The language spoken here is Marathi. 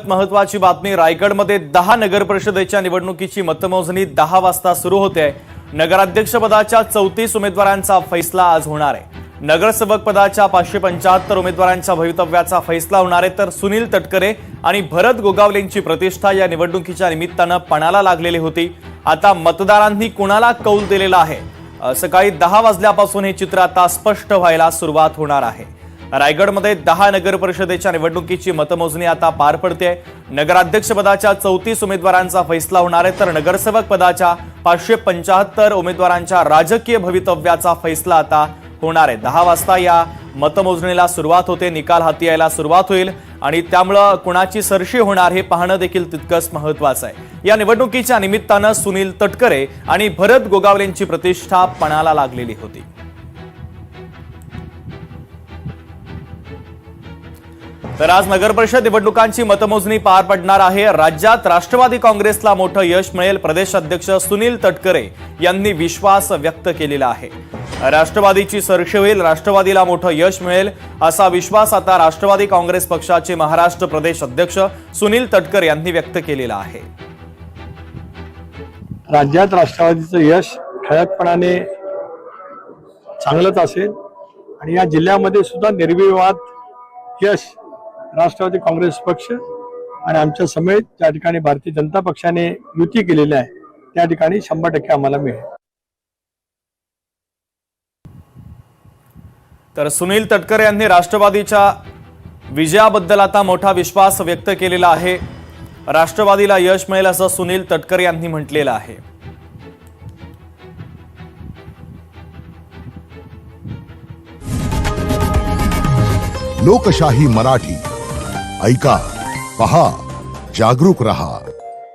महत्वाची बातमी रायगडमध्ये 10 नगर परिषदेच्या निवडणुकीची मतमोजणी 10 वाजता सुरू होते आहे। नगराध्यक्षपदाच्या 34 उमेदवारांचा फैसला आज होणार आहे। नगरसेवक पदाच्या 575 उमेदवारांच्या भवितव्याचा फैसला होणार आहे, तर सुनील तटकरे आणि भरत गोगावलेंची प्रतिष्ठा या निवडणुकीच्या निमित्तानं पणाला लागलेली होती। आता मतदारांनी कोणाला कौल दिलेला आहे, सकाळी 10 वाजल्यापासून हे चित्र आता स्पष्ट व्हायला सुरुवात होणार आहे। रायगडमध्ये 10 नगर परिषदेच्या निवडणुकीची मतमोजणी आता पार पडते। नगराध्यक्षपदाच्या 34 उमेदवारांचा फैसला होणार आहे, तर नगरसेवक पदाच्या 575 उमेदवारांच्या राजकीय भवितव्याचा फैसला आता होणार आहे। 10 वाजता या मतमोजणीला सुरुवात होते, निकाल हाती यायला सुरुवात होईल आणि त्यामुळे कोणाची सरशी होणार हे पाहणं देखील तितकंच महत्त्वाचं आहे। या निवडणुकीच्या निमित्तानं सुनील तटकरे आणि भरत गोगावलेंची प्रतिष्ठा पणाला लागलेली होती। तर आज नगरपरिषद निवडणुकांची मतमोजणी पार पडणार आहे। राज्यात राष्ट्रवादी काँग्रेसला मोठं यश मिळेल, प्रदेश अध्यक्ष सुनील तटकरे यांनी विश्वास व्यक्त केलेला आहे। राष्ट्रवादीची सरशी होईल, राष्ट्रवादीला मोठं यश मिळेल असा विश्वास आता राष्ट्रवादी काँग्रेस पक्षाचे महाराष्ट्र प्रदेश अध्यक्ष सुनील तटकरे यांनी व्यक्त केलेला आहे। राज्यात राष्ट्रवादीचं यश ठळकपणाने चांगलंच असेल आणि या जिल्ह्यामध्ये सुद्धा निर्विवाद यश राष्ट्रवादी काँग्रेस पक्ष आणि आमच्या समेत ज्या ठिकाणी भारतीय जनता पक्षाने युती केलेली आहे त्या ठिकाणी 100% आम्हाला मिळेल। तर सुनील तटकरे यांनी राष्ट्रवादीच्या विजयाबद्दल आता मोठा विश्वास व्यक्त केलेला आहे। राष्ट्रवादीला यश मिळेल असं सुनील तटकरे यांनी म्हटलेलं आहे। लोकशाही मराठी ऐका, पहा, जागरूक रहा।